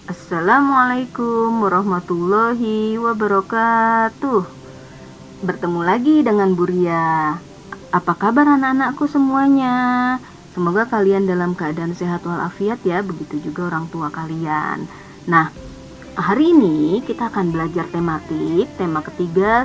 Assalamualaikum warahmatullahi wabarakatuh. Bertemu lagi dengan Bu Ria. Apa kabar anak-anakku semuanya? Semoga kalian dalam keadaan sehat walafiat ya, begitu juga orang tua kalian. Nah, hari ini kita akan belajar tematik, tema ketiga,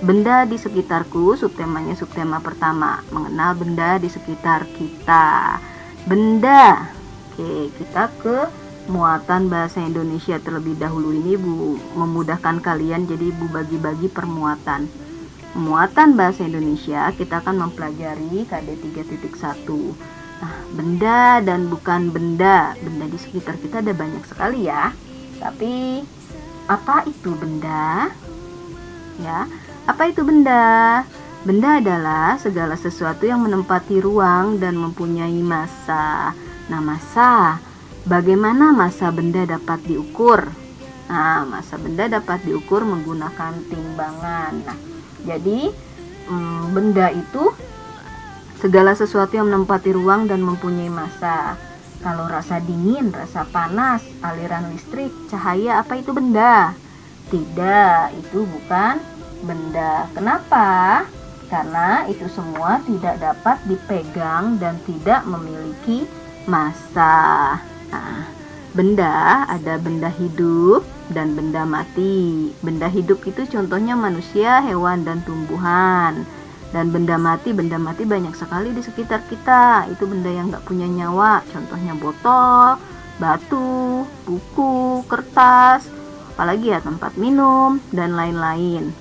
benda di sekitarku, subtema pertama, mengenal benda di sekitar kita. Benda. Oke, kita ke muatan bahasa Indonesia terlebih dahulu. Ini Bu memudahkan kalian, jadi Bu bagi-bagi permuatan. Muatan bahasa Indonesia kita akan mempelajari KD 3.1. Nah, benda dan bukan benda. Benda di sekitar kita ada banyak sekali ya. Tapi apa itu benda? Ya, apa itu benda? Benda adalah segala sesuatu yang menempati ruang dan mempunyai massa. Nah, massa. Bagaimana massa benda dapat diukur? Nah, massa benda dapat diukur menggunakan timbangan. Nah, jadi benda itu segala sesuatu yang menempati ruang dan mempunyai massa. Kalau rasa dingin, rasa panas, aliran listrik, cahaya, apa itu benda? Tidak, itu bukan benda. Kenapa? Karena itu semua tidak dapat dipegang dan tidak memiliki massa. Nah, benda ada benda hidup dan benda mati. Benda hidup itu contohnya manusia, hewan, dan tumbuhan. Dan benda mati banyak sekali di sekitar kita. Itu benda yang nggak punya nyawa. Contohnya botol, batu, buku, kertas, apalagi ya tempat minum, dan lain-lain.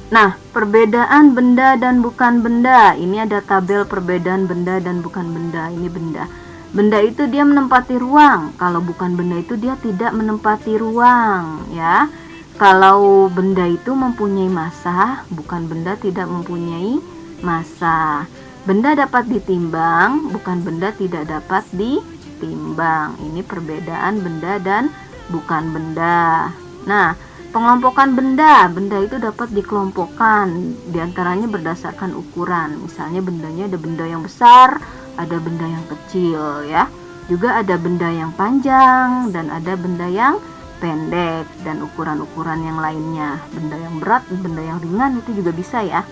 Nah, perbedaan benda dan bukan benda. Ini ada tabel perbedaan benda dan bukan benda. Ini benda. Benda itu dia menempati ruang. Kalau bukan benda itu dia tidak menempati ruang, ya. Kalau benda itu mempunyai massa, bukan benda tidak mempunyai massa. Benda dapat ditimbang, bukan benda tidak dapat ditimbang. Ini perbedaan benda dan bukan benda. Nah, pengelompokan benda itu dapat dikelompokkan diantaranya berdasarkan ukuran. Misalnya bendanya ada benda yang besar, ada benda yang kecil ya. Juga ada benda yang panjang dan ada benda yang pendek dan ukuran-ukuran yang lainnya. Benda yang berat, benda yang ringan itu juga bisa ya.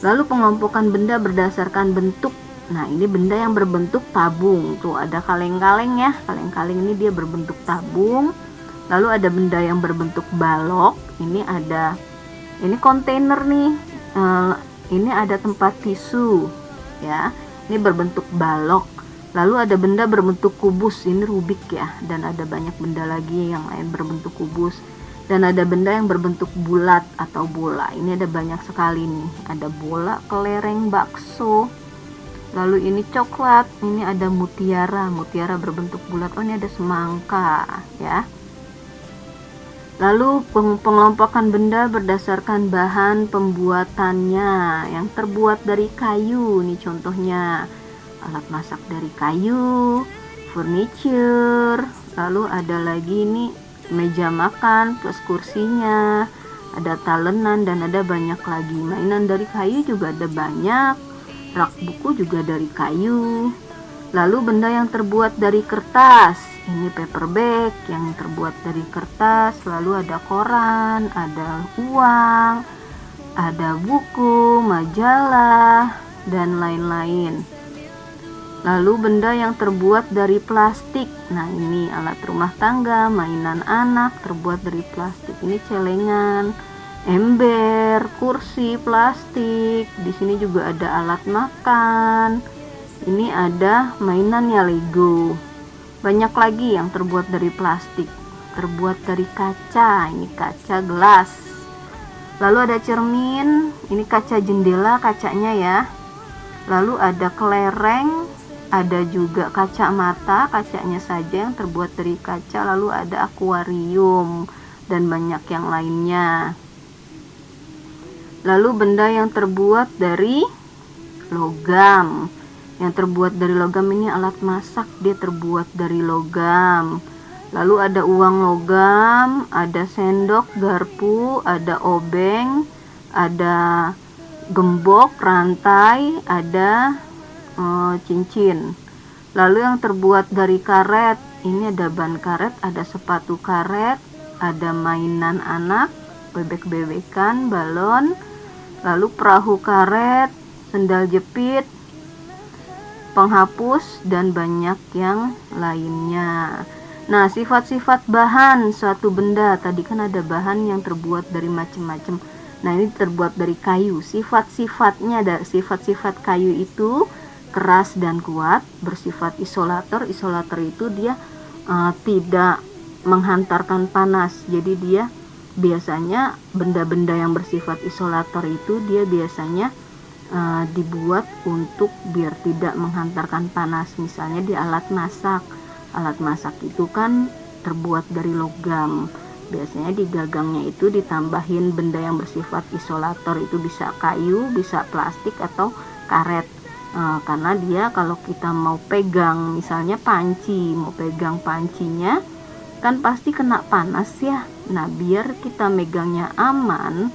Lalu pengelompokan benda berdasarkan bentuk. Nah, ini benda yang berbentuk tabung. Tuh ada kaleng-kaleng ya. Kaleng-kaleng ini dia berbentuk tabung. Lalu ada benda yang berbentuk balok. Ini kontainer nih. Ini ada tempat tisu, ya. Ini berbentuk balok. Lalu ada benda berbentuk kubus. Ini Rubik ya. Dan ada banyak benda lagi yang lain berbentuk kubus. Dan ada benda yang berbentuk bulat atau bola. Ini ada banyak sekali nih. Ada bola, kelereng, bakso. Lalu ini coklat. Ini ada mutiara. Mutiara berbentuk bulat. Oh, ini ada semangka ya. Lalu pengelompokan benda berdasarkan bahan pembuatannya. Yang terbuat dari kayu, nih contohnya alat masak dari kayu, furniture. Lalu ada lagi nih meja makan plus kursinya, ada talenan dan ada banyak lagi. Mainan dari kayu juga ada banyak. Rak buku juga dari kayu. Lalu benda yang terbuat dari kertas, ini paperback yang terbuat dari kertas. Lalu ada koran, ada uang, ada buku, majalah, dan lain-lain. Lalu benda yang terbuat dari plastik. Nah, ini alat rumah tangga, mainan anak terbuat dari plastik. Ini celengan, ember, kursi plastik. Di sini juga ada alat makan. Ini ada mainannya Lego. Banyak lagi yang terbuat dari plastik, terbuat dari kaca. Ini kaca gelas. Lalu ada cermin. Ini kaca jendela, kacanya ya. Lalu ada kelereng, ada juga kaca mata, kacanya saja yang terbuat dari kaca. Lalu ada akuarium dan banyak yang lainnya. Lalu benda yang terbuat dari logam. Yang terbuat dari logam ini alat masak, dia terbuat dari logam. Lalu ada uang logam, ada sendok, garpu, ada obeng, ada gembok, rantai, ada cincin. Lalu yang terbuat dari karet, ini ada ban karet, ada sepatu karet, ada mainan anak, bebek-bebekan, balon, lalu perahu karet, sendal jepit, penghapus, dan banyak yang lainnya. Nah, sifat-sifat bahan suatu benda, tadi kan ada bahan yang terbuat dari macam-macam. Nah, ini terbuat dari kayu. Sifat-sifatnya, ada sifat-sifat kayu itu keras dan kuat, bersifat isolator. Isolator itu dia tidak menghantarkan panas. Jadi dia biasanya benda-benda yang bersifat isolator itu dia biasanya dibuat untuk biar tidak menghantarkan panas. Misalnya di alat masak. Alat masak itu kan terbuat dari logam. Biasanya di gagangnya itu ditambahin benda yang bersifat isolator, itu bisa kayu, bisa plastik atau karet. Karena dia kalau kita mau pegang misalnya panci, mau pegang pancinya kan pasti kena panas ya. Nah, biar kita megangnya aman,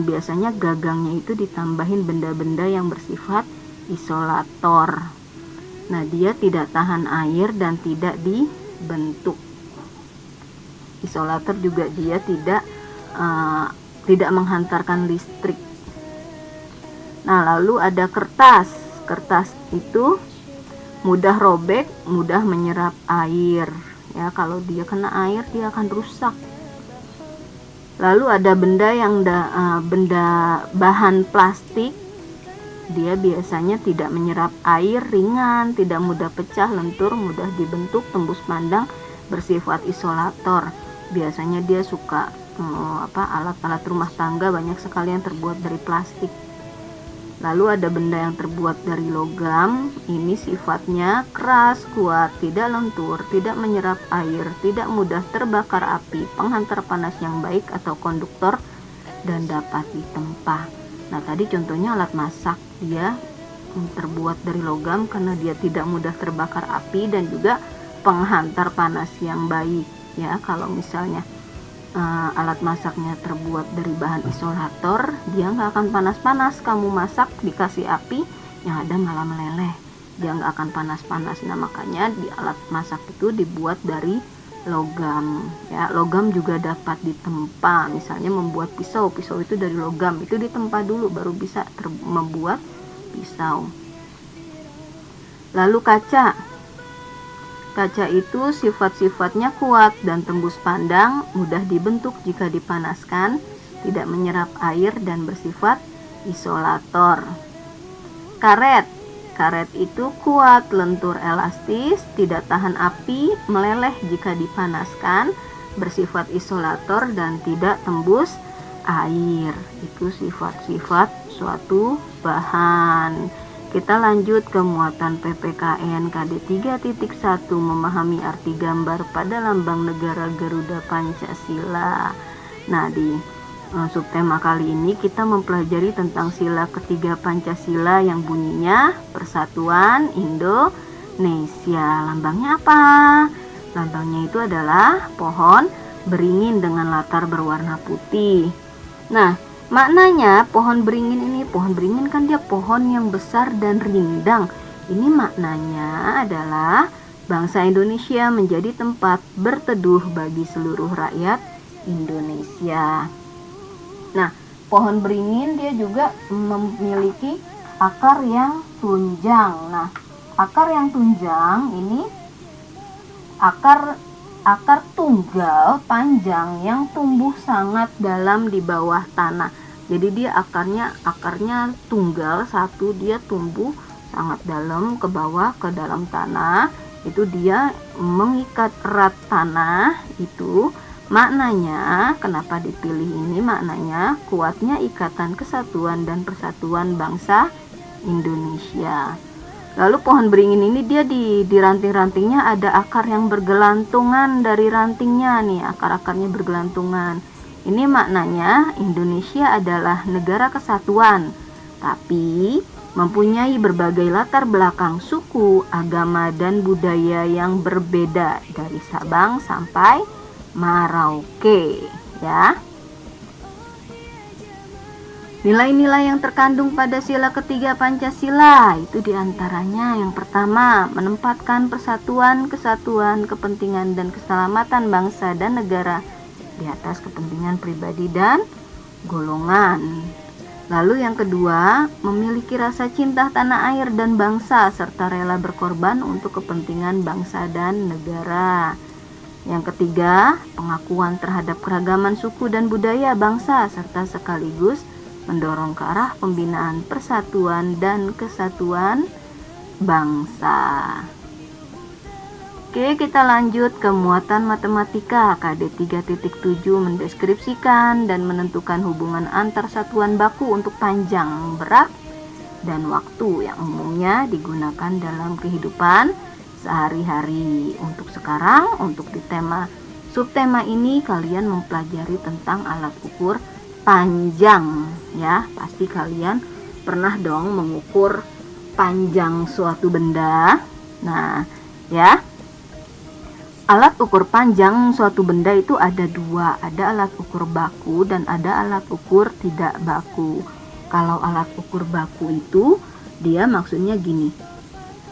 biasanya gagangnya itu ditambahin benda-benda yang bersifat isolator. Nah, dia tidak tahan air dan tidak dibentuk. Isolator juga dia tidak menghantarkan listrik. Nah, lalu ada kertas. Kertas itu mudah robek, mudah menyerap air. Ya, kalau dia kena air dia akan rusak. Lalu ada benda bahan plastik. Dia biasanya tidak menyerap air, ringan, tidak mudah pecah, lentur, mudah dibentuk, tembus pandang, bersifat isolator. Biasanya dia suka alat-alat rumah tangga banyak sekali yang terbuat dari plastik. Lalu ada benda yang terbuat dari logam. Ini sifatnya keras, kuat, tidak lentur, tidak menyerap air, tidak mudah terbakar api, penghantar panas yang baik atau konduktor, dan dapat ditempa. Nah, tadi contohnya alat masak, dia terbuat dari logam karena dia tidak mudah terbakar api dan juga penghantar panas yang baik. Ya, kalau misalnya alat masaknya terbuat dari bahan isolator, dia nggak akan panas-panas. Kamu masak dikasih api, yang ada malah meleleh. Dia nggak akan panas-panas. Nah, makanya di alat masak itu dibuat dari logam. Ya, logam juga dapat ditempa. Misalnya membuat pisau itu dari logam, itu ditempa dulu baru bisa membuat pisau. Lalu kaca. Kaca itu sifat-sifatnya kuat dan tembus pandang, mudah dibentuk jika dipanaskan, tidak menyerap air dan bersifat isolator. Karet. Karet itu kuat, lentur, elastis, tidak tahan api, meleleh jika dipanaskan, bersifat isolator dan tidak tembus air. Itu sifat-sifat suatu bahan. Kita lanjut ke muatan PPKN KD 3.1, memahami arti gambar pada lambang negara Garuda Pancasila. Nah, di subtema kali ini kita mempelajari tentang sila ketiga Pancasila yang bunyinya Persatuan Indonesia. Lambangnya apa? Lambangnya itu adalah pohon beringin dengan latar berwarna putih. Nah, maknanya pohon beringin kan dia pohon yang besar dan rindang. Ini maknanya adalah bangsa Indonesia menjadi tempat berteduh bagi seluruh rakyat Indonesia. Nah, pohon beringin dia juga memiliki akar yang tunjang. Nah, akar yang tunjang ini akar tunggal panjang yang tumbuh sangat dalam di bawah tanah. Jadi dia akarnya tunggal satu, dia tumbuh sangat dalam ke bawah ke dalam tanah. Itu dia mengikat erat tanah itu. Maknanya, kenapa dipilih ini? Maknanya kuatnya ikatan kesatuan dan persatuan bangsa Indonesia. Lalu pohon beringin ini dia di ranting-rantingnya ada akar yang bergelantungan dari rantingnya nih, akar-akarnya bergelantungan. Ini maknanya Indonesia adalah negara kesatuan, tapi mempunyai berbagai latar belakang suku, agama, dan budaya yang berbeda dari Sabang sampai Merauke, ya. Nilai-nilai yang terkandung pada sila ketiga Pancasila itu diantaranya yang pertama, menempatkan persatuan, kesatuan, kepentingan, dan keselamatan bangsa dan negara di atas kepentingan pribadi dan golongan. Lalu yang kedua, memiliki rasa cinta tanah air dan bangsa serta rela berkorban untuk kepentingan bangsa dan negara. Yang ketiga, pengakuan terhadap keragaman suku dan budaya bangsa serta sekaligus mendorong ke arah pembinaan persatuan dan kesatuan bangsa. Oke, kita lanjut ke muatan matematika. KD 3.7 mendeskripsikan dan menentukan hubungan antar satuan baku untuk panjang, berat, dan waktu yang umumnya digunakan dalam kehidupan sehari-hari. Untuk sekarang, untuk di subtema ini kalian mempelajari tentang alat ukur panjang ya. Pasti kalian pernah dong mengukur panjang suatu benda. Nah, ya. Alat ukur panjang suatu benda itu ada dua, ada alat ukur baku dan ada alat ukur tidak baku. Kalau alat ukur baku itu dia maksudnya gini.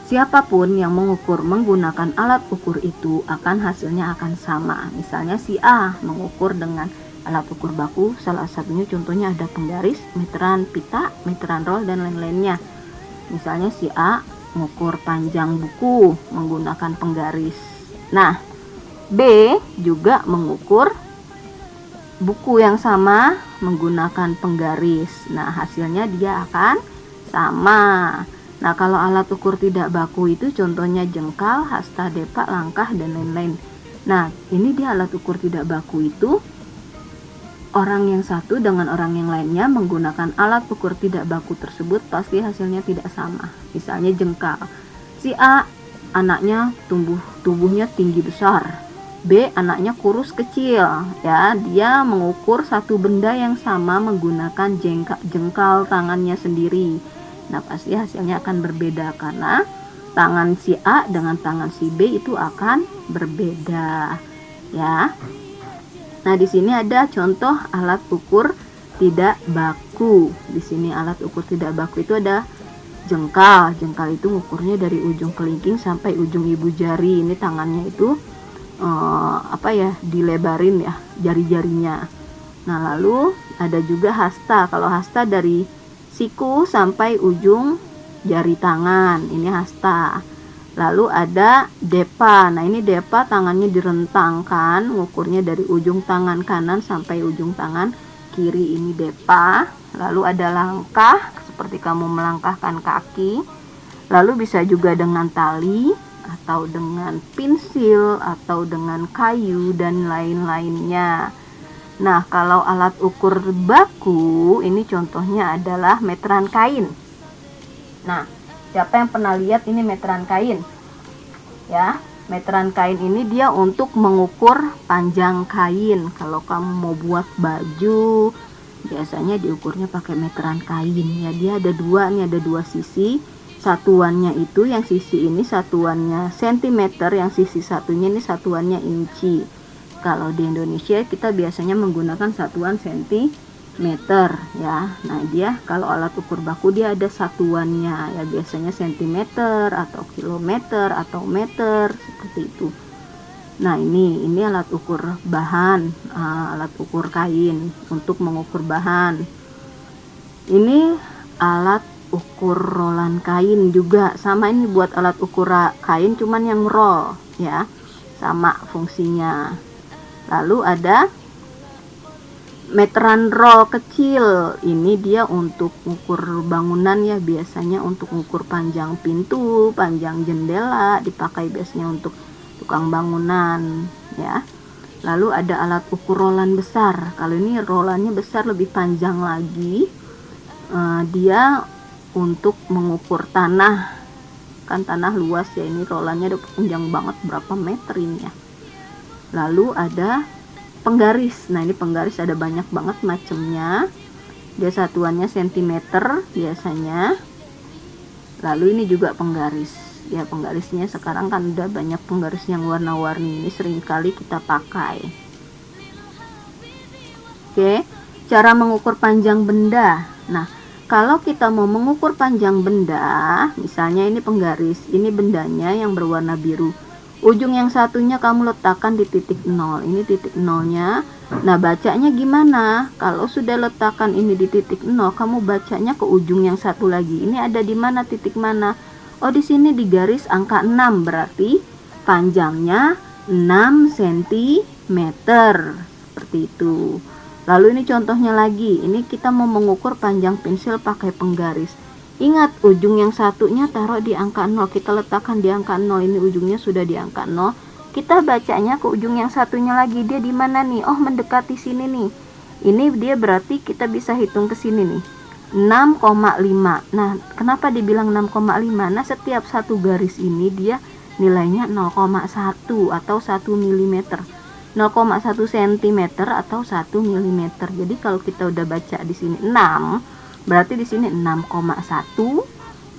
Siapapun yang mengukur menggunakan alat ukur itu hasilnya akan sama. Misalnya si A mengukur dengan alat ukur baku, salah satunya contohnya ada penggaris, meteran pita, meteran roll, dan lain-lainnya. Misalnya si A mengukur panjang buku menggunakan penggaris. Nah, B juga mengukur buku yang sama menggunakan penggaris. Nah, hasilnya dia akan sama. Nah, kalau alat ukur tidak baku itu contohnya jengkal, hasta, depak, langkah, dan lain-lain. Nah, ini dia alat ukur tidak baku itu orang yang satu dengan orang yang lainnya menggunakan alat ukur tidak baku tersebut pasti hasilnya tidak sama. Misalnya jengkal. Si A anaknya tubuhnya tinggi besar. B anaknya kurus kecil. Ya, dia mengukur satu benda yang sama menggunakan jengkal tangannya sendiri. Nah, pasti hasilnya akan berbeda karena tangan si A dengan tangan si B itu akan berbeda. Ya. Nah, di sini ada contoh alat ukur tidak baku. Di sini alat ukur tidak baku itu ada jengkal. Jengkal itu ukurnya dari ujung kelingking sampai ujung ibu jari. Ini tangannya itu dilebarin ya jari-jarinya. Nah, lalu ada juga hasta. Kalau hasta dari siku sampai ujung jari tangan. Ini hasta. Lalu ada depa. Nah, ini depa tangannya direntangkan, ukurnya dari ujung tangan kanan sampai ujung tangan kiri. Ini depa. Lalu ada langkah, seperti kamu melangkahkan kaki. Lalu bisa juga dengan tali atau dengan pensil atau dengan kayu dan lain-lainnya. Nah, kalau alat ukur baku, ini contohnya adalah meteran kain. Nah, siapa yang pernah lihat ini meteran kain? Ya, meteran kain ini dia untuk mengukur panjang kain. Kalau kamu mau buat baju, biasanya diukurnya pakai meteran kain. Ya, dia ada dua, nih ada dua sisi. Satuannya itu yang sisi ini satuannya sentimeter, yang sisi satunya ini satuannya inci. Kalau di Indonesia kita biasanya menggunakan satuan sentimeter ya. Nah, dia kalau alat ukur baku dia ada satuannya ya, biasanya sentimeter atau kilometer atau meter seperti itu. Nah, ini alat ukur bahan, alat ukur kain untuk mengukur bahan. Ini alat ukur rolan kain juga sama, ini buat alat ukur kain cuman yang roll ya, sama fungsinya. Lalu ada meteran roll kecil. Ini dia untuk ukur bangunan ya, biasanya untuk ukur panjang pintu, panjang jendela, dipakai biasanya untuk tukang bangunan ya. Lalu ada alat ukur rolan besar. Kalau ini rolannya besar, lebih panjang lagi. Dia untuk mengukur tanah. Kan tanah luas ya, ini rolannya udah panjang banget, berapa meter ini ya. Lalu ada penggaris. Nah, ini penggaris ada banyak banget macamnya. Dia satuannya sentimeter biasanya. Lalu ini juga penggaris. Ya, penggarisnya sekarang kan udah banyak penggaris yang warna-warni. Ini sering kali kita pakai. Oke, cara mengukur panjang benda. Nah, kalau kita mau mengukur panjang benda, misalnya ini penggaris, ini bendanya yang berwarna biru. Ujung yang satunya kamu letakkan di titik 0. Ini titik 0-nya. Nah, bacanya gimana? Kalau sudah letakkan ini di titik 0, kamu bacanya ke ujung yang satu lagi. Ini ada di mana, titik mana? Oh, di sini di garis angka 6, berarti panjangnya 6 cm. Seperti itu. Lalu ini contohnya lagi, ini kita mau mengukur panjang pensil pakai penggaris. Ingat, ujung yang satunya taruh di angka 0, kita letakkan di angka 0, ini ujungnya sudah di angka 0. Kita bacanya ke ujung yang satunya lagi, dia di mana nih? Oh, mendekati sini nih. Ini dia berarti kita bisa hitung ke sini nih. 6,5. Nah, kenapa dibilang 6,5? Nah, setiap satu garis ini dia nilainya 0,1 atau 1 mm. 0,1 cm atau 1 mm. Jadi kalau kita udah baca di sini 6, berarti di sini 6,1, 6,2,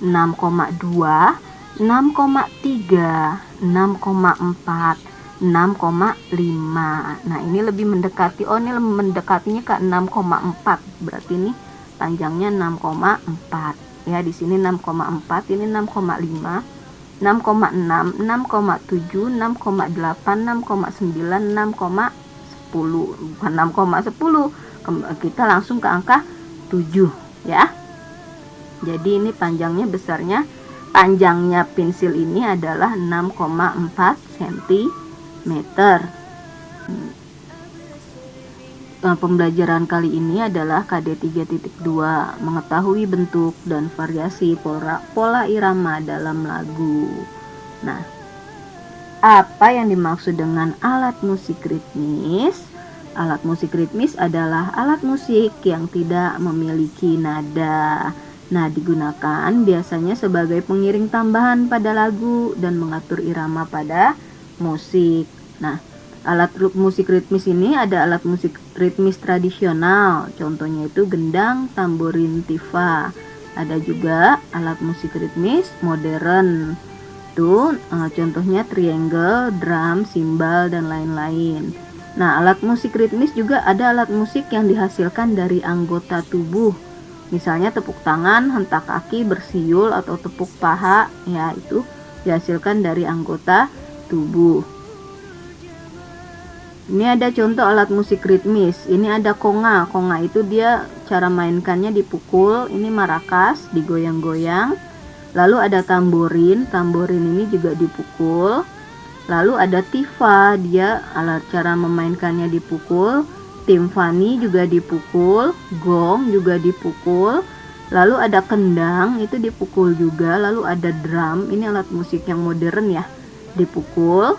6,3, 6,4, 6,5. Nah, ini lebih mendekati. Oh, ini mendekatinya ke 6,4. Berarti ini panjangnya 6,4. Ya, di sini 6,4, ini 6,5. 6,6, 6,7, 6,8, 6,9, 6,10. Bukan 6,10. Kita langsung ke angka 7 ya. Jadi ini panjangnya, besarnya, panjangnya pensil ini adalah 6,4 cm. Pembelajaran kali ini adalah KD 3.2, mengetahui bentuk dan variasi pola irama dalam lagu. Nah, apa yang dimaksud dengan alat musik ritmis? Alat musik ritmis adalah alat musik yang tidak memiliki nada. Nah, digunakan biasanya sebagai pengiring tambahan pada lagu dan mengatur irama pada musik. Nah, alat musik ritmis ini ada alat musik ritmis tradisional, contohnya itu gendang, tamborin, tifa. Ada juga alat musik ritmis modern, tuh contohnya triangle, drum, simbal, dan lain-lain. Nah, alat musik ritmis juga ada alat musik yang dihasilkan dari anggota tubuh, misalnya tepuk tangan, hentak kaki, bersiul, atau tepuk paha, ya itu dihasilkan dari anggota tubuh. Ini ada contoh alat musik ritmis. Ini ada konga. Konga itu dia cara mainkannya dipukul. Ini marakas, digoyang-goyang. Lalu ada tamborin. Tamborin ini juga dipukul. Lalu ada tifa. Dia alat cara memainkannya dipukul. Timpani juga dipukul. Gong juga dipukul. Lalu ada kendang, itu dipukul juga. Lalu ada drum. Ini alat musik yang modern ya, dipukul.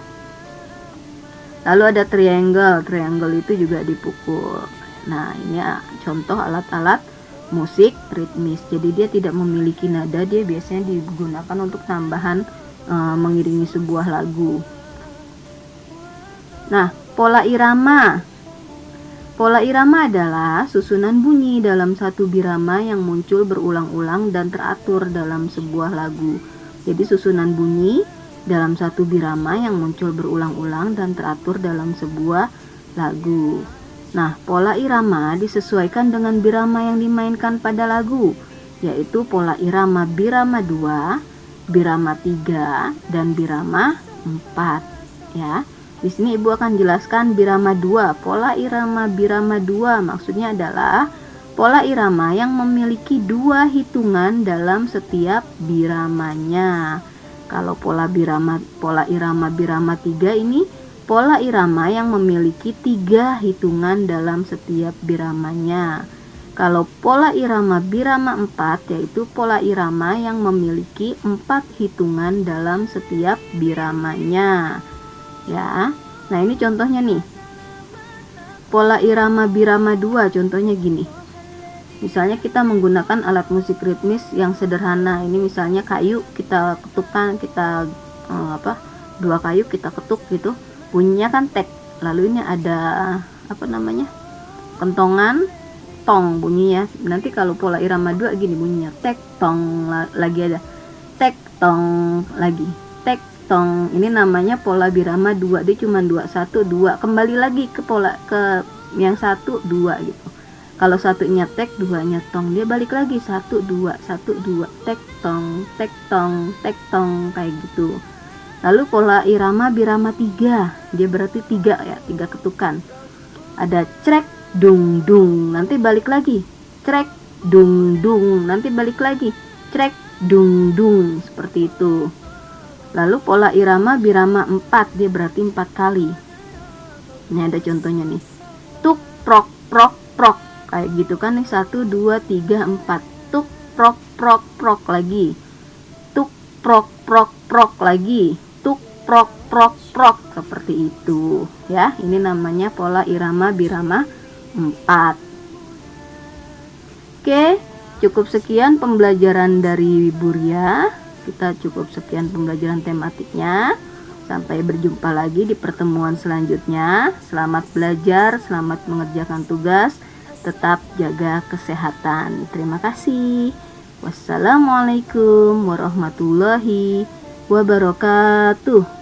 Lalu ada triangle, triangle itu juga dipukul. Nah, ini contoh alat-alat musik ritmis. Jadi dia tidak memiliki nada, dia biasanya digunakan untuk tambahan mengiringi sebuah lagu. Nah, pola irama. Pola irama adalah susunan bunyi dalam satu birama yang muncul berulang-ulang dan teratur dalam sebuah lagu. Jadi susunan bunyi dalam satu birama yang muncul berulang-ulang dan teratur dalam sebuah lagu. Nah, pola irama disesuaikan dengan birama yang dimainkan pada lagu, yaitu pola irama birama 2, birama 3, dan birama 4. Ya, di sini Ibu akan jelaskan birama 2. Pola irama birama 2 maksudnya adalah pola irama yang memiliki 2 hitungan dalam setiap biramanya. Kalau pola irama birama 3 ini pola irama yang memiliki 3 hitungan dalam setiap biramanya. Kalau pola irama birama 4 yaitu pola irama yang memiliki 4 hitungan dalam setiap biramanya. Ya. Nah, ini contohnya nih. Pola irama birama 2 contohnya gini. Misalnya kita menggunakan alat musik ritmis yang sederhana. Ini misalnya kayu kita ketukkan, kita 2 kayu kita ketuk gitu. Bunyinya kan tek. Lalu ini ada kentongan, tong bunyinya. Nanti kalau pola irama 2 gini bunyinya tek tong, lagi ada tek tong lagi. Tek tong. Ini namanya pola birama 2. Dia cuma 2 1 2. Kembali lagi ke pola ke yang 1 2 gitu. Kalau satunya tek, duanya tong, dia balik lagi 1 2 1 2 tek tong tek tong tek tong kayak gitu. Lalu pola irama birama 3, dia berarti 3 ya, 3 ketukan. Ada crek dung dung, nanti balik lagi crek dung dung, nanti balik lagi crek dung dung, seperti itu. Lalu pola irama birama 4, dia berarti 4 kali. Ini ada contohnya nih, tuk prok prok prok, kayak gitu kan nih, 1 2 3 4, tuk prok prok prok lagi, tuk prok prok prok lagi, tuk prok prok prok, seperti itu ya. Ini namanya pola irama birama 4. Oke, cukup sekian pembelajaran dari Buria. Kita cukup sekian pembelajaran tematiknya. Sampai berjumpa lagi di pertemuan selanjutnya. Selamat belajar, selamat mengerjakan tugas. Tetap jaga kesehatan. Terima kasih. Wassalamualaikum warahmatullahi wabarakatuh.